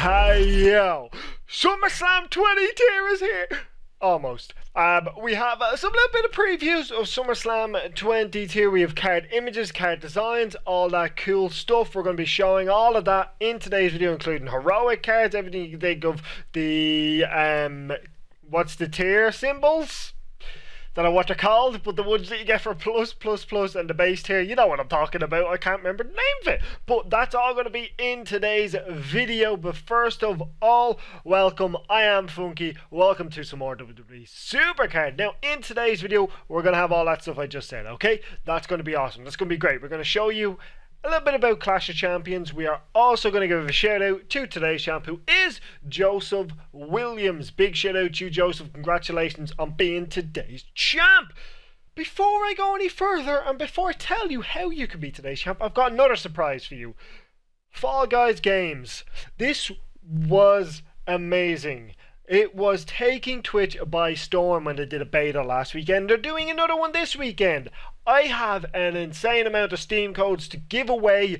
Yo, Summerslam 20 tier is here. Almost. We have some little bit of previews of Summerslam 20 tier. We have card images, card designs, all that cool stuff. We're going to be showing all of that in today's video, including heroic cards, everything you can think of. The what's the tier symbols? Don't know what they're called, but the ones that you get for plus, and the base tier, you know what I'm talking about. I can't remember the name of it, but that's all going to be in today's video. But first of all, welcome. I am Funky. Welcome to some more WWE SuperCard. Now, in today's video, we're going to have all that stuff I just said, okay? That's going to be awesome. That's going to be great. We're going to show you a little bit about Clash of Champions. We are also going to give a shout out to today's champ, who is Joseph Williams. Big shout out to you, Joseph. Congratulations on being today's champ. Before I go any further, and before I tell you how you can be today's champ, I've got another surprise for you. Fall Guys games. This was amazing. It was taking Twitch by storm when they did a beta last weekend. They're doing another one this weekend. I have an insane amount of Steam codes to give away.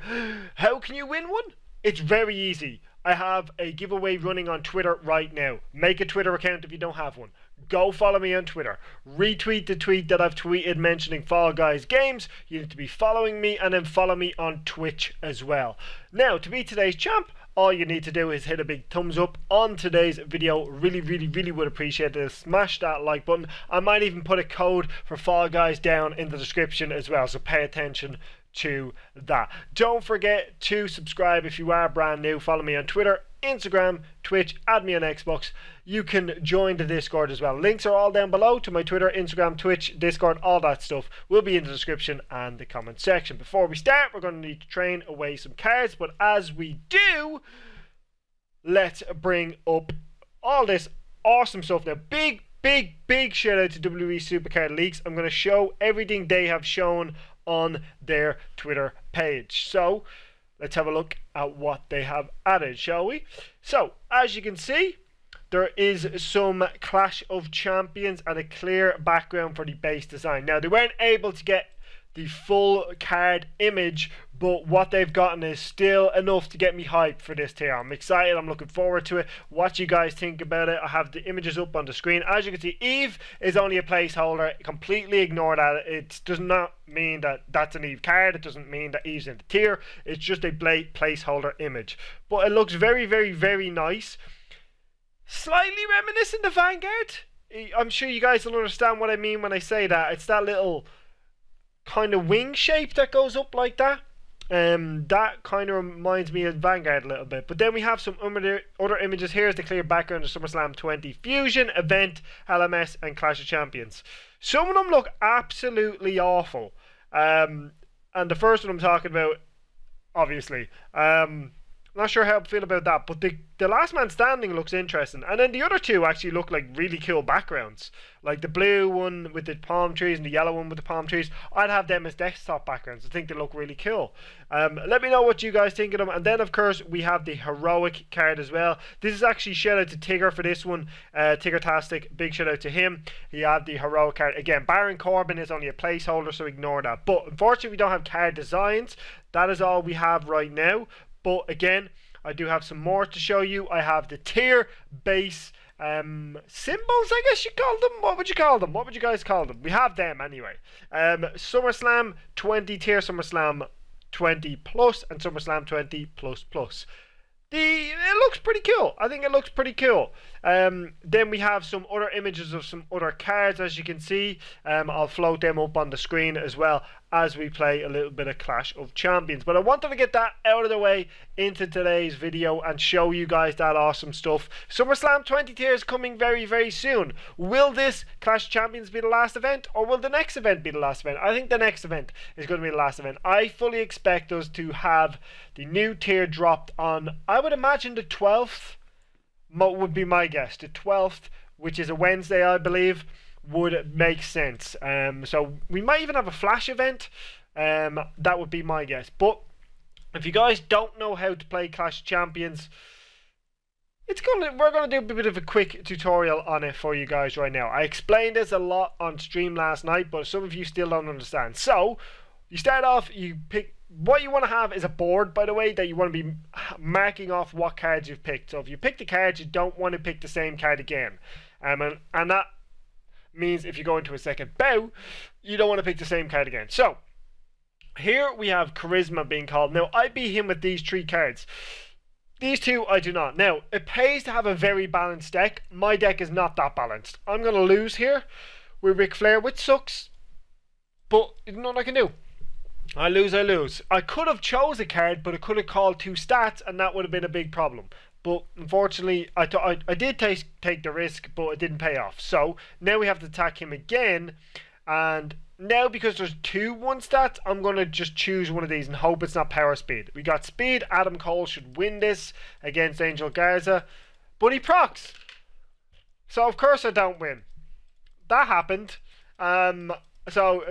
How can you win one? It's very easy. I have a giveaway running on Twitter right now. Make a Twitter account if you don't have one. Go follow me on Twitter. Retweet the tweet that I've tweeted mentioning Fall Guys games. You need to be following me, and then follow me on Twitch as well. Now, to be today's champ, all you need to do is hit a big thumbs up on today's video. Really would appreciate it. Smash that like button. I might even put a code for Fall Guys down in the description as well, so pay attention to that. Don't forget to subscribe if you are brand new. Follow me on Twitter, Instagram, Twitch, add me on Xbox. You can join the Discord as well. Links are all down below to my Twitter, Instagram, Twitch, Discord, all that stuff will be in the description and the comment section. Before we start, we're going to need to train away some cards, but as we do, let's bring up all this awesome stuff. Now, big shout out to WWE SuperCard Leaks. I'm going to show everything they have shown on their Twitter page. So let's have a look at what they have added, shall we? So as you can see, there is some Clash of Champions and a clear background for the base design. Now, they weren't able to get the full card image, but what they've gotten is still enough to get me hyped for this tier. I'm excited. I'm looking forward to it. What you guys think about it? I have the images up on the screen. As you can see, Eve is only a placeholder. Completely ignore that. It does not mean that that's an Eve card. It doesn't mean that Eve's in the tier. It's just a placeholder image. But it looks very nice. Slightly reminiscent of Vanguard. I'm sure you guys will understand what I mean when I say that. It's that little kind of wing shape that goes up like that. That kind of reminds me of Vanguard a little bit. But then we have some other images. Here's the clear background of SummerSlam 20 Fusion, Event, LMS, and Clash of Champions. Some of them look absolutely awful. And the first one I'm talking about, obviously, not sure how I feel about that, but the last man standing looks interesting, and then the other two actually look like really cool backgrounds, like the blue one with the palm trees and the yellow one with the palm trees. I'd have them as desktop backgrounds. I think they look really cool. Let me know what you guys think of them. And then of course we have the heroic card as well. This is actually shout out to Tigger for this one. Tigger-tastic, big shout out to him. He had the heroic card. Again, Baron Corbin is only a placeholder, so ignore that. But unfortunately we don't have card designs. That is all we have right now. But again, I do have some more to show you. I have the tier base symbols, I guess you call them. What would you call them? What would you guys call them? We have them anyway. SummerSlam 20 tier, SummerSlam 20 plus, and SummerSlam 20 plus plus. It looks pretty cool. I think it looks pretty cool. Then we have some other images of some other cards, as you can see. I'll float them up on the screen as well as we play a little bit of Clash of Champions. But I wanted to get that out of the way into today's video and show you guys that awesome stuff. SummerSlam 20 tier is coming very soon. Will this Clash of Champions be the last event, or will the next event be the last event? I think the next event is going to be the last event. I fully expect us to have the new tier dropped on, I would imagine, the 12th would be my guess. The 12th, which is a Wednesday, I believe, would make sense. So we might even have a flash event. That would be my guess. But if you guys don't know how to play Clash of Champions, we're gonna do a bit of a quick tutorial on it for you guys right now. I explained this a lot on stream last night, but some of you still don't understand. So you start off, you pick what you want to have is a board, by the way, that you want to be marking off what cards you've picked. So if you pick the card, you don't want to pick the same card again. And that means if you go into a second bout, you don't want to pick the same card again. So here we have Charisma being called. Now, I beat him with these 3 cards. These 2 I do not. Now, it pays to have a very balanced deck. My deck is not that balanced. I'm going to lose here with Ric Flair, which sucks. But there's nothing I can do. I lose. I could have chose a card, but it could have called 2 stats, and that would have been a big problem. But unfortunately, I did take the risk, but it didn't pay off. So now we have to attack him again. And now, because there's 2 1 stats, I'm going to just choose one of these and hope it's not power speed. We got speed. Adam Cole should win this against Angel Garza. But he procs. So of course I don't win. That happened. So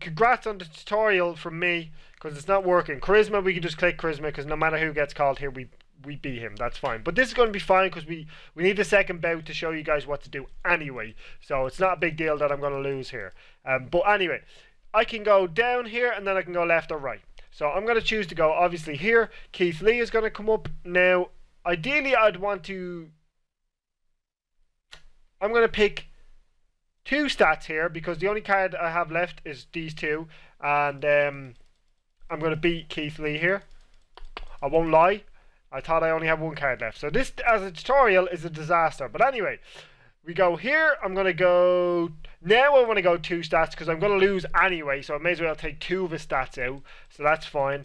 congrats on the tutorial from me, because it's not working. Charisma, we can just click Charisma, because no matter who gets called here, we beat him. That's fine. But this is going to be fine, because we need the second bout to show you guys what to do anyway. So it's not a big deal that I'm going to lose here. But anyway, I can go down here, and then I can go left or right. So I'm going to choose to go, obviously, here. Keith Lee is going to come up. Now, ideally, I'd want to... I'm going to pick 2 stats here, because the only card I have left is these 2. And I'm going to beat Keith Lee here. I won't lie. I thought I only have 1 card left. So this, as a tutorial, is a disaster. But anyway, we go here. I'm going to go... Now I want to go 2 stats, because I'm going to lose anyway. So I may as well take 2 of his stats out. So that's fine.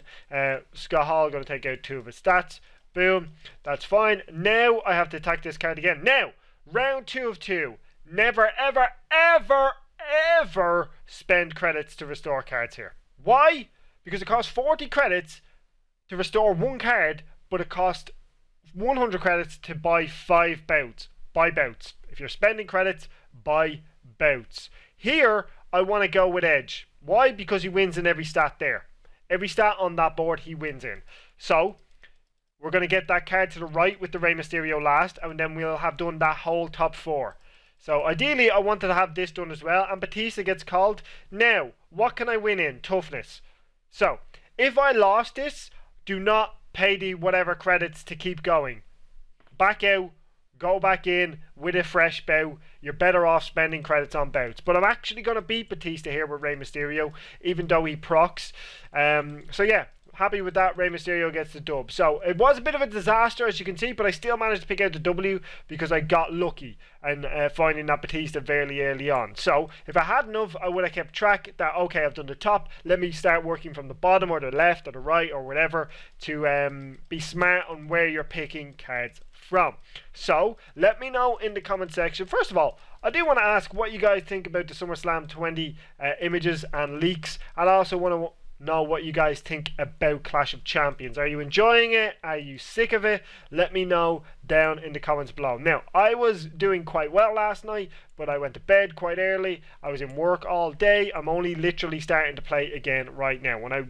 Scott Hall going to take out 2 of his stats. Boom. That's fine. Now I have to attack this card again. Now, round 2 of 2. Never, ever, ever, ever spend credits to restore cards here. Why? Because it costs 40 credits to restore 1 card, but it costs 100 credits to buy 5 bouts. Buy bouts. If you're spending credits, buy bouts. Here, I want to go with Edge. Why? Because he wins in every stat there. Every stat on that board, he wins in. So, we're going to get that card to the right with the Rey Mysterio last, and then we'll have done that whole top 4. So, ideally, I wanted to have this done as well, and Batista gets called. Now, what can I win in? Toughness. So, if I lost this, do not pay the whatever credits to keep going. Back out, go back in with a fresh bout. You're better off spending credits on bouts. But I'm actually going to beat Batista here with Rey Mysterio, even though he procs. So yeah, happy with that. Rey Mysterio gets the dub. So it was a bit of a disaster, as you can see, but I still managed to pick out the W because I got lucky and finding that Batista very early on. So if I hadn't have, I would have kept track that, okay, I've done the top, let me start working from the bottom or the left or the right or whatever to be smart on where you're picking cards from. So let me know in the comment section. First of all, I do want to ask what you guys think about the SummerSlam 20 images and leaks, and I also want to know what you guys think about Clash of Champions. Are you enjoying it? Are you sick of it? Let me know down in the comments below. Now, I was doing quite well last night, but I went to bed quite early. I was in work all day. I'm only literally starting to play again right now. When I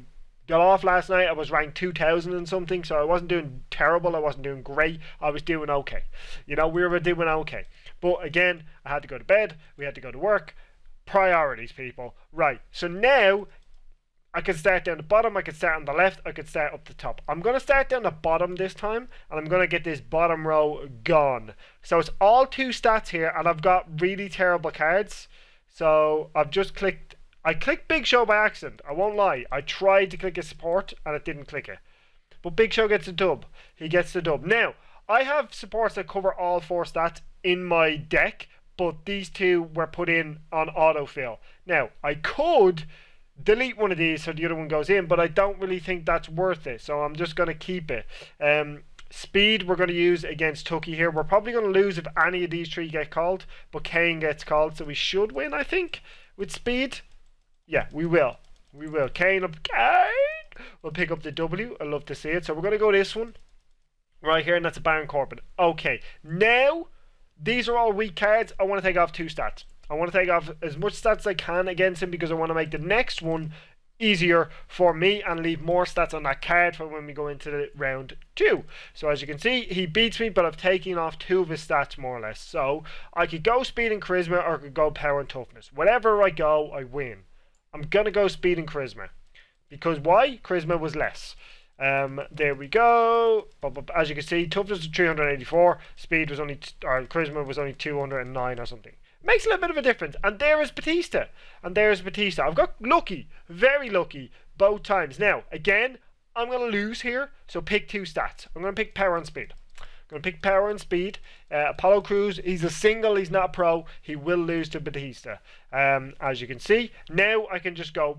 got off last night, I was ranked 2000 and something, so I wasn't doing terrible. I wasn't doing great. I was doing okay. You know, we were doing okay. But again, I had to go to bed. We had to go to work. Priorities, people. Right, so now I could start down the bottom, I could start on the left, I could start up the top. I'm going to start down the bottom this time, and I'm going to get this bottom row gone. So it's all 2 stats here, and I've got really terrible cards. So I've just clicked, I clicked Big Show by accident, I won't lie. I tried to click a support, and it didn't click it. But Big Show gets a dub. He gets the dub. Now, I have supports that cover all 4 stats in my deck, but these 2 were put in on autofill. Now, I could delete one of these so the other one goes in, but I don't really think that's worth it, so I'm just going to keep it. Speed we're going to use against Tucky here. We're probably going to lose if any of these 3 get called, but Kane gets called, so we should win, I think, with Speed. Yeah, we will. We will. Kane will pick up the W. I love to see it. So we're going to go this one right here, and that's a Baron Corbin. Okay, now these are all weak cards. I want to take off 2 stats. I want to take off as much stats as I can against him because I want to make the next one easier for me and leave more stats on that card for when we go into the round 2. So as you can see, he beats me, but I've taken off 2 of his stats more or less. So I could go speed and charisma, or I could go power and toughness. Whatever I go, I win. I'm going to go speed and charisma. Because why? Charisma was less. There we go. As you can see, toughness was 384, speed was only, or charisma was only 209 or something. Makes a little bit of a difference. And there is Batista. I've got lucky, very lucky, both times. Now, again, I'm going to lose here, so pick two stats. I'm going to pick power and speed. Apollo Crews, he's a single, he's not a pro. He will lose to Batista. As you can see, now I can just go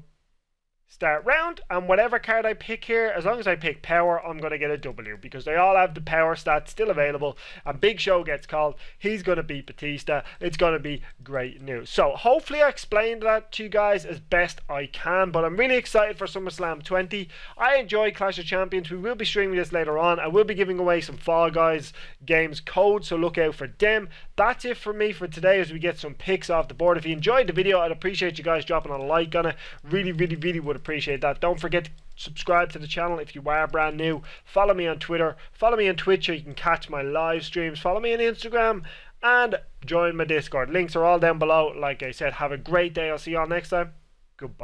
start round, and whatever card I pick here, as long as I pick power, I'm going to get a W, because they all have the power stats still available, and Big Show gets called. He's going to beat Batista. It's going to be great news. So hopefully I explained that to you guys as best I can, but I'm really excited for SummerSlam 20. I enjoy Clash of Champions. We will be streaming this later on. I will be giving away some Fall Guys games codes, so look out for them. That's it for me for today, as we get some picks off the board. If you enjoyed the video, I'd appreciate you guys dropping a like on it. Really would appreciate that. Don't forget to subscribe to the channel if you are brand new. Follow me on Twitter, follow me on Twitch so you can catch my live streams, follow me on Instagram, and join my Discord. Links are all down below. Like I said, have a great day. I'll see you all next time. Goodbye.